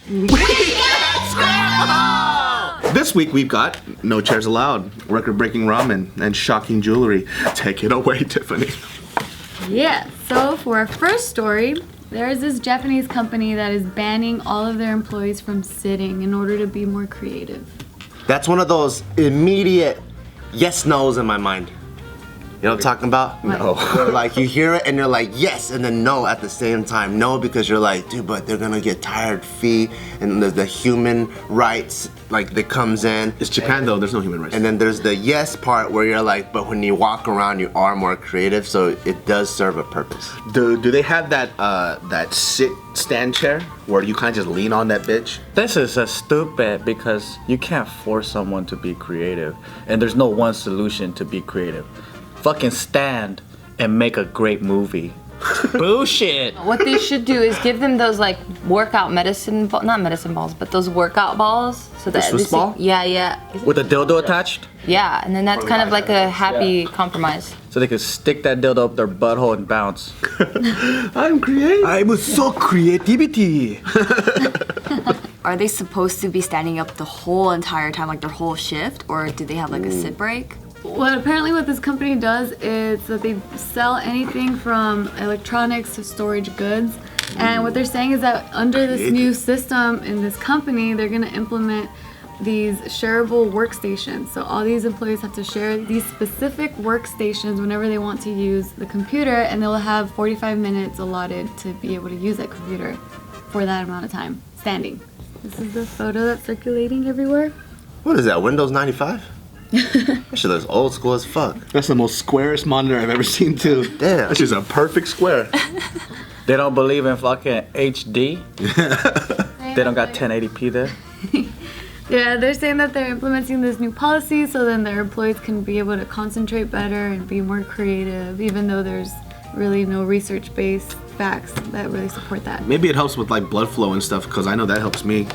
Scramble! This week we've got No Chairs Allowed, record-breaking ramen, and shocking jewelry. Take it away, Tiffany. Yeah, so for our first story, there is this Japanese company that is banning all of their employees from sitting in order to be more creative. That's one of those immediate yes-nos in my mind. You know what I'm talking about? No. Where, like, you hear it and you're like, yes, and then no at the same time. No, because you're like, dude, but they're gonna get tired feet, and there's the human rights, like, that comes in. It's Japan, though. There's no human rights. And then there's the yes part where you're like, but when you walk around, you are more creative, so it does serve a purpose. Do they have that that stand chair where you kind of just lean on that bitch? This is stupid because you can't force someone to be creative, and there's no one solution to be creative. Fucking stand and make a great movie. Bullshit. What they should do is give them those like workout not medicine balls, but those workout balls. So that Swiss ball? Yeah. With a dildo attached? Yeah, and then that's kind of like a happy compromise. So they could stick that dildo up their butthole and bounce. I'm creative. I'm so creativity. Are they supposed to be standing up the whole entire time, like their whole shift, or do they have like a sit break? Well, apparently what this company does is that they sell anything from electronics to storage goods. And what they're saying is that under this new system in this company, they're gonna implement these shareable workstations. So all these employees have to share these specific workstations whenever they want to use the computer, and they'll have 45 minutes allotted to be able to use that computer for that amount of time, standing. This is the photo that's circulating everywhere. What is that, Windows 95? That shit looks old school as fuck. That's the most squarest monitor I've ever seen, too. Damn. That's just a perfect square. They don't believe in fucking HD. They don't got 1080p there. Yeah, they're saying that they're implementing this new policy so then their employees can be able to concentrate better and be more creative, even though there's really no research-based facts that really support that. Maybe it helps with like blood flow and stuff, because I know that helps me.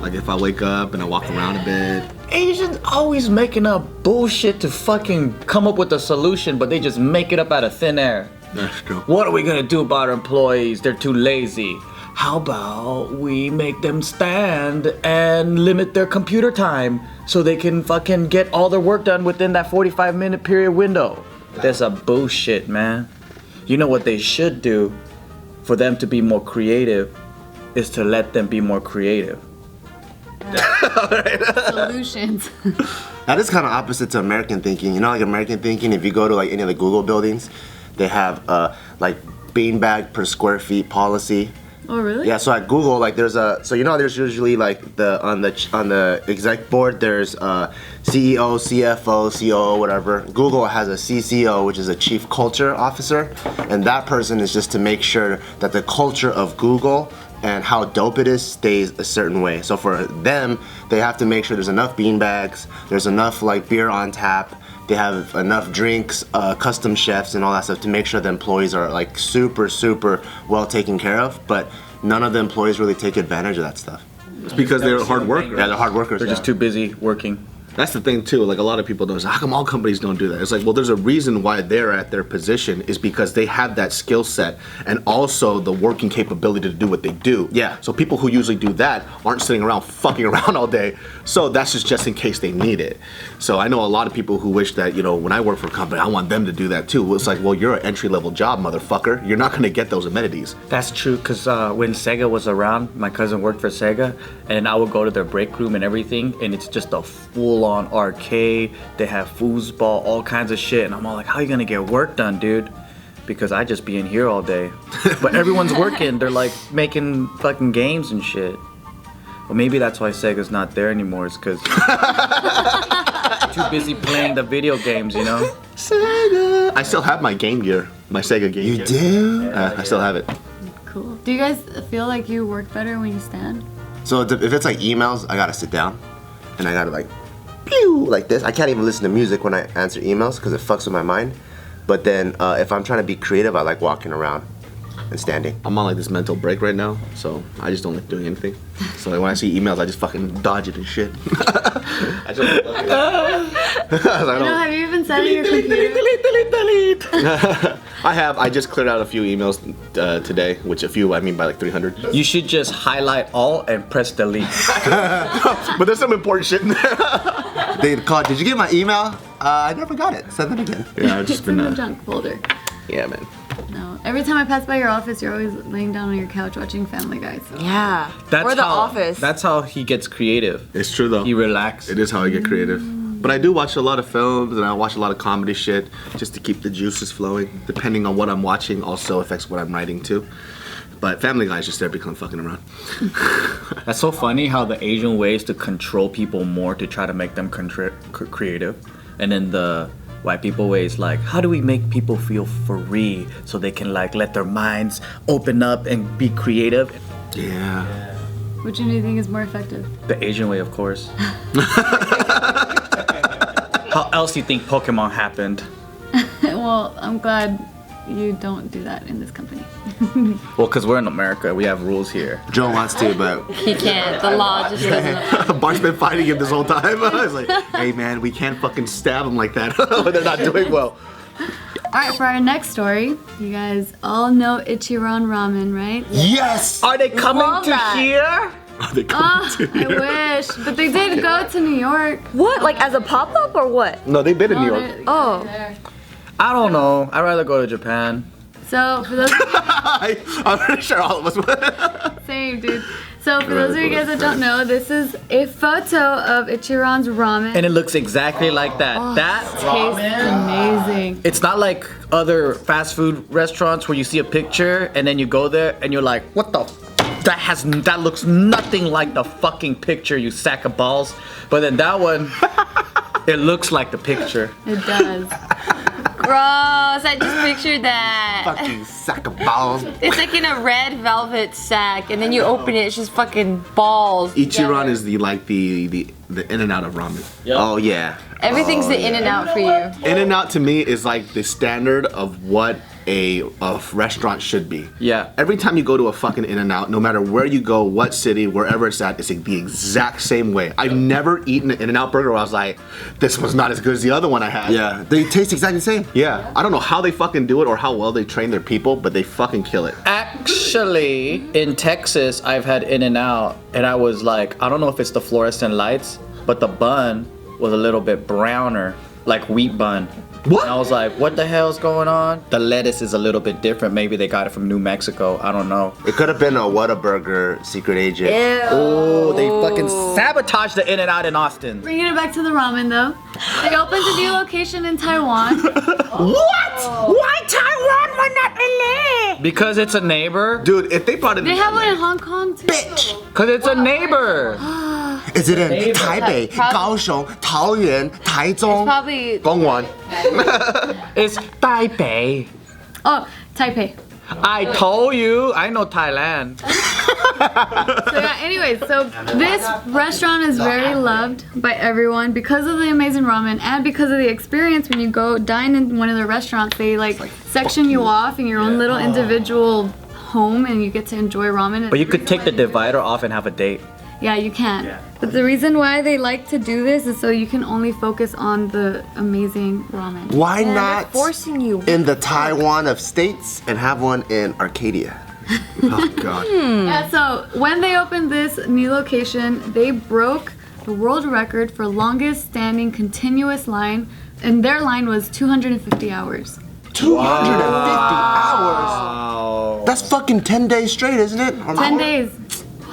Like if I wake up and I walk around a bit. Asians always making up bullshit to fucking come up with a solution, but they just make it up out of thin air. That's true. What are we gonna do about our employees? They're too lazy. How about we make them stand and limit their computer time so they can fucking get all their work done within that 45-minute period window? That's a bullshit, man. You know what they should do for them to be more creative is to let them be more creative. Solutions. That is kind of opposite to American thinking. You know, like American thinking, if you go to like any of the Google buildings, they have like beanbag per square feet policy. Oh, really? Yeah, so at Google, like there's there's usually like on the exec board there's CEO, CFO, COO, whatever. Google has a CCO, which is a Chief Culture Officer, and that person is just to make sure that the culture of Google and how dope it is stays a certain way. So for them, they have to make sure there's enough beanbags, there's enough like beer on tap, they have enough drinks, custom chefs and all that stuff to make sure the employees are like super, super well taken care of, but none of the employees really take advantage of that stuff. It's because they're hard workers. Yeah, they're hard workers. They're just too busy working. That's the thing too, like a lot of people don't say, how come all companies don't do that? It's like, well, there's a reason why they're at their position is because they have that skill set and also the working capability to do what they do. Yeah. So people who usually do that aren't sitting around fucking around all day. So that's just in case they need it. So I know a lot of people who wish that, you know, when I work for a company, I want them to do that too. Well, it's like, well, you're an entry-level job, motherfucker. You're not gonna get those amenities. That's true, because when Sega was around, my cousin worked for Sega, and I would go to their break room and everything, and it's just a full-on arcade. They have foosball, all kinds of shit, and I'm all like, how you gonna get work done, dude? Because I just be in here all day. But everyone's working. They're like making fucking games and shit. Well, maybe that's why Sega's not there anymore, is because too busy playing the video games, you know? Sega! I still have my Game Gear, my Sega Game Gear. You do? I still have it. Cool. Do you guys feel like you work better when you stand? So if it's like emails, I gotta sit down and I gotta like, pew, like this. I can't even listen to music when I answer emails because it fucks with my mind. But then if I'm trying to be creative, I like walking around and standing. I'm on like this mental break right now, so I just don't like doing anything. So like, when I see emails, I just fucking dodge it and shit. I just Have you even sat at your computer? delete. I just cleared out a few emails today, which a few I mean by like 300. You should just highlight all and press delete. But there's some important shit in there. They called. Did you get my email? I never got it. Send it again. Yeah, I've just It's in been. the junk folder. Yeah, man. No. Every time I pass by your office, you're always laying down on your couch watching Family Guy. So. Yeah. That's or The how, Office. That's how he gets creative. It's true though. He relaxes. It is how I get creative. But I do watch a lot of films and I watch a lot of comedy shit just to keep the juices flowing. Depending on what I'm watching, also affects what I'm writing too. But Family Guy is just there because I'm fucking around. That's so funny how the Asian way is to control people more to try to make them creative. And then the white people way is like, how do we make people feel free so they can like let their minds open up and be creative? Yeah. Which one do you think is more effective? The Asian way, of course. How else do you think Pokemon happened? Well, I'm glad you don't do that in this company. Well, because we're in America, we have rules here. Joe wants to, but He can't. The law just doesn't. Bart's been fighting him this whole time. I was like, hey man, we can't fucking stab them like that when they're not doing well. Alright, for our next story, you guys all know Ichiran Ramen, right? yes. Are they coming Love to that. here? Are they coming to here? I wish, but they did go to New York. What? Like as a pop-up or what? No, they've been in New York. They're- Oh. there. I don't know. I'd rather go to Japan. So for those I'm pretty sure all of us would. same dude. So for those of you guys that don't know, this is a photo of Ichiran's ramen. And it looks exactly like that. That Tastes amazing. it's not like other fast food restaurants where you see a picture and then you go there and you're like, what the that looks nothing like the fucking picture, you sack of balls. But then that one, it looks like the picture. It does. Gross. I just pictured that. Fucking sack of balls. It's like in a red velvet sack, and then you open it, it's just fucking balls. Ichiran is the in and out of ramen. Oh yeah. Everything's the in and out for you. In and out to me is like the standard of what a restaurant should be. Yeah. Every time you go to a fucking In and Out, no matter where you go, what city, wherever it's at, it's the exact same way. I've never eaten an In and Out burger where I was like, this was not as good as the other one I had. Yeah. They taste exactly the same. Yeah. I don't know how they fucking do it or how well they train their people, but they fucking kill it. Actually, in Texas, I've had In-N-Out, and I was like, I don't know if it's the fluorescent lights, but the bun was a little bit browner, like wheat bun. What? And I was like, what the hell's going on? The lettuce is a little bit different. Maybe they got it from New Mexico. I don't know. It could have been a Whataburger secret agent. Oh, they fucking sabotaged the In-N-Out in Austin. Bringing it back to the ramen though. They opened a new location in Taiwan. What? Why Taiwan? Why not LA? Because it's a neighbor. Dude, if they brought it They have one in Hong Kong too. Bitch. Because it's a neighbor. Is it in Taipei, Kaohsiung, Taoyuan, Taichung? Probably. Gongwan. It's Taipei. Oh, Taipei. I told you. I know Thailand. So yeah, anyways, so this restaurant is very loved by everyone because of the amazing ramen and because of the experience when you go dine in one of their restaurants. They like section you off in your own little individual home and you get to enjoy ramen. But you could take the divider off and have a date. Yeah, you can. But the reason why they like to do this is so you can only focus on the amazing ramen. Why They're not forcing you. in the Taiwan of states and have one in Arcadia? Oh, God. Yeah, so when they opened this new location, they broke the world record for longest standing continuous line, and their line was 250 hours. 250 hours. Oh. That's fucking 10 days straight, isn't it? 10 days.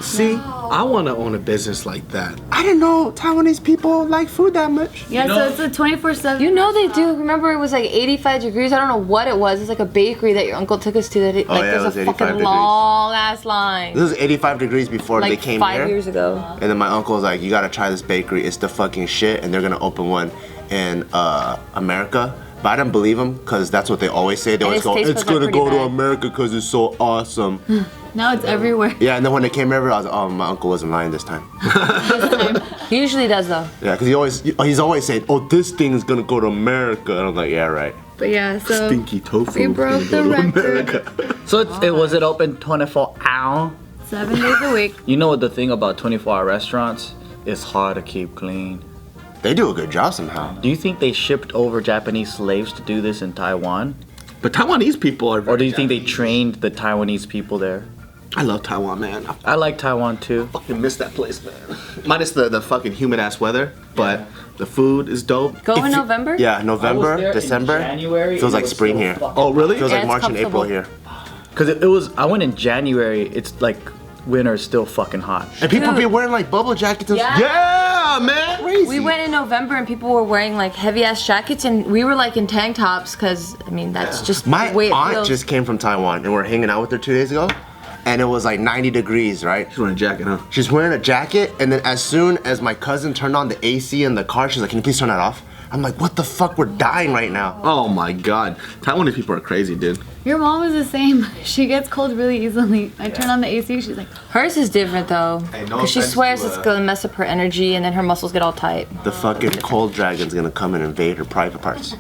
See, I want to own a business like that. I didn't know Taiwanese people like food that much. Yeah, so it's a 24/7. You know they do. Remember, it was like 85 degrees. I don't know what it was. It's like a bakery that your uncle took us to. That Oh, yeah, it there's was a 85 fucking degrees. long ass line. This was 85 degrees before they Like came 5 here. years ago. And then my uncle was like, you gotta try this bakery. It's the fucking shit. And they're gonna open one in America. But I didn't believe them because that's what they always say. They always its go, taste it's buds are gonna pretty go to bad." America because it's so awesome. Now it's everywhere. Yeah, and then when they came over, I was like, oh, my uncle wasn't lying this time. He usually does though. Yeah, because he's always saying, oh, this thing is gonna go to America. And I'm like, yeah, right. But yeah, so Stinky tofu. we broke the record. So was it open 24 hours? 7 days a week. You know what the thing about 24-hour restaurants? It's hard to keep clean. They do a good job somehow. Do you think they shipped over Japanese slaves to do this in Taiwan? But Taiwanese people are. Or do you think they trained the Taiwanese people there? I love Taiwan, man. I I like Taiwan too. fucking miss that place, man. Minus the fucking humid ass weather, but the food is dope. Go in November? Yeah, November, December. Feels like spring here. Oh, really? Feels Yeah, like it's March and April comfortable. here. Cause it was. I went in January. It's like winter is still fucking hot. And people be Dude. wearing like bubble jackets and Yeah. Yeah, man. We went in November and people were wearing like heavy ass jackets and we were like in tank tops because I mean that's just My the way it aunt feels. just came from Taiwan and we're hanging out with her 2 days ago. And it was like 90 degrees, right? She's wearing a jacket, huh? She's wearing a jacket, and then as soon as my cousin turned on the AC in the car, she's like, "Can you please turn that off?" I'm like, "What the fuck? We're dying right now." Oh my god. Taiwanese people are crazy, dude. Your mom is the same. She gets cold really easily. I turn on the AC, she's like, Hers is different though. Hey, no Because she offense swears to, it's gonna mess up her energy and then her muscles get all tight. The fucking cold dragon's gonna come and invade her private parts.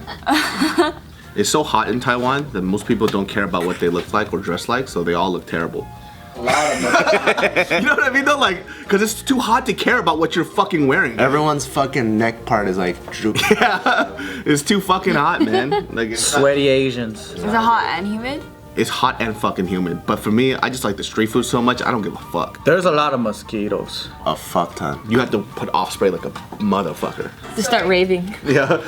It's so hot in Taiwan that most people don't care about what they look like or dress like, so they all look terrible. You know what I mean though? Like, cause it's too hot to care about what you're fucking wearing. dude. Everyone's fucking neck part is like droopy. Yeah, it's too fucking hot, man. Like, Sweaty Asians. Is it hot and humid? it's hot and fucking humid. But for me, I just like the street food so much, I don't give a fuck. There's a lot of mosquitoes. A fuck ton. You have to put off spray like a motherfucker. Just start raving. Yeah.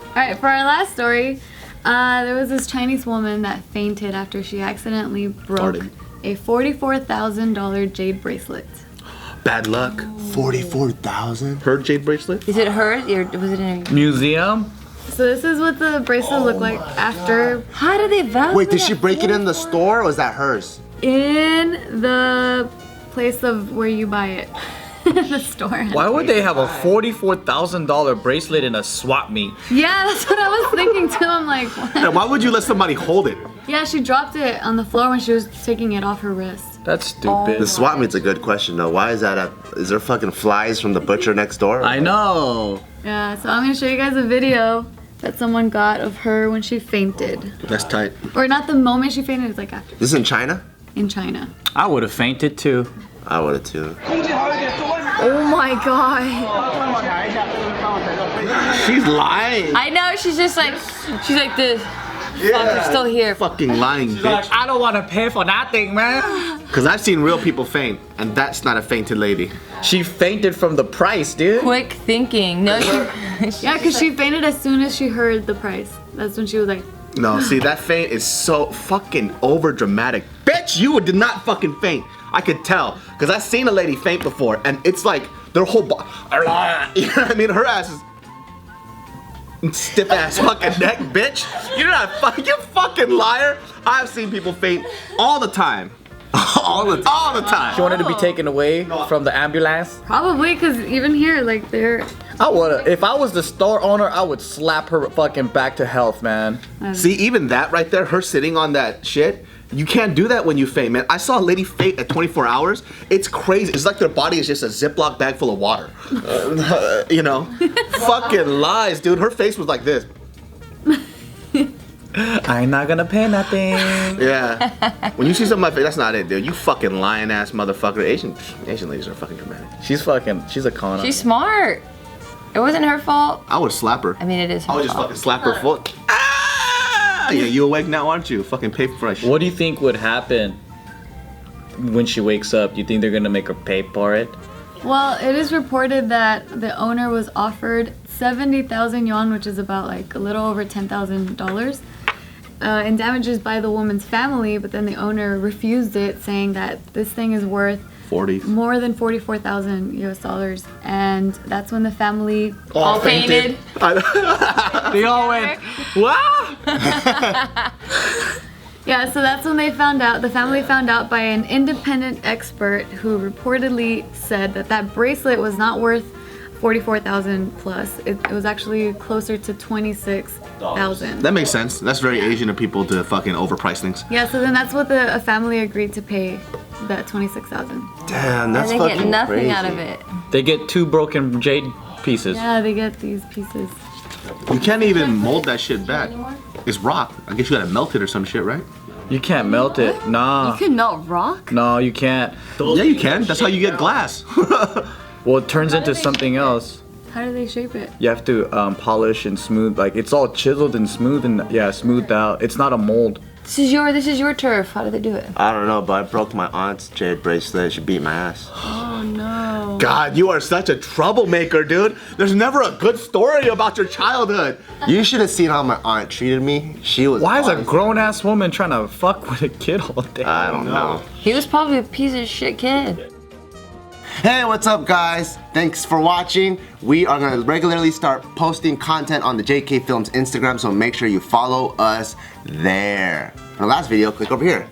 Alright, for our last story, there was this Chinese woman that fainted after she accidentally broke Farted. a $44,000 jade bracelet. Bad luck. 44,000. Her jade bracelet? Is it hers? Or was it in her? Museum? So this is what the bracelet looked like after How do they value Wait, did she that? break it in the store or was that hers? in the place of where you buy it. The store. Why would they have a $44,000 bracelet in a swap meet? Yeah, that's what I was thinking too. I'm like, what? And why would you let somebody hold it? Yeah, she dropped it on the floor when she was taking it off her wrist. That's stupid. The swap meet's a good question though. Why is that? Is there fucking flies from the butcher next door? I know. Yeah, so I'm gonna show you guys a video that someone got of her when she fainted. That's tight. Or not the moment she fainted, it's like after. This is in China? In China. I would have fainted too. I would have too. Oh my god. She's lying. I know, she's like this. Fuck, they're still here. Fucking lying, bitch. I don't want to pay for nothing, man. Because I've seen real people faint, and that's not a fainted lady. She fainted from the price, dude. Quick thinking. No, Yeah, because she fainted as soon as she heard the price. That's when she was like, No, see, that faint is so fucking over dramatic. Bitch, you did not fucking faint. I could tell. Because I've seen a lady faint before, and it's like their whole body. You know what I mean? Her ass is stiff ass fucking neck, bitch. You're not fucking, you fucking liar. I've seen people faint all the time. All the time. She wanted to be taken away from the ambulance. probably, because even here, like, they're. I would. If I was the store owner, I would slap her fucking back to health, man. See, even that right there, her sitting on that shit, you can't do that when you faint, man. I saw a lady faint at 24 hours. It's crazy. It's like their body is just a Ziploc bag full of water. You know? Fucking lies, dude. Her face was like this. I'm not gonna pay nothing. Yeah. When you see something on my face, that's not it, dude. You fucking lying ass motherfucker. Asian ladies are fucking dramatic. She's a con she's smart. It wasn't her fault. I would slap her. I mean, it is her I would just fault. fucking slap her foot. Ah! Yeah, you awake now, aren't you? Fucking pay for fresh. What do you think would happen when she wakes up? Do you think they're gonna make her pay for it? Well, it is reported that the owner was offered 70,000 yuan, which is about like a little over $10,000, in damages by the woman's family, but then the owner refused it, saying that this thing is worth 40. more than 44,000 US dollars, and that's when the family All fainted. They all went, wow! Yeah, so that's when they found out, the family found out by an independent expert who reportedly said that that bracelet was not worth 44,000 plus. It was actually closer to 26,000. That makes sense. That's very Asian of people to fucking overprice things. Yeah, so then that's what a family agreed to pay, that 26,000. Damn, that's And they fucking get nothing crazy. out of it. They get 2 broken jade pieces. Yeah, they get these pieces. You can't even mold that shit back. It's rock. I guess you gotta melt it or some shit, right? You can't melt it. Nah. You can melt rock? No, you can't. Yeah, you can. That's how you get glass. Well, it turns into something else. How do they shape it? You have to polish and smooth. Like it's all chiseled and smooth and smoothed out. It's not a mold. This is your turf. How do they do it? I don't know, but I broke my aunt's jade bracelet. She beat my ass. Oh no. God, you are such a troublemaker, dude. There's never a good story about your childhood. You should have seen how my aunt treated me. She was. Why is a awesome. grown ass woman trying to fuck with a kid all day? I don't know. He was probably a piece of shit kid. Hey, what's up, guys? Thanks for watching. We are gonna regularly start posting content on the JK Films Instagram, so make sure you follow us there. For the last video, click over here.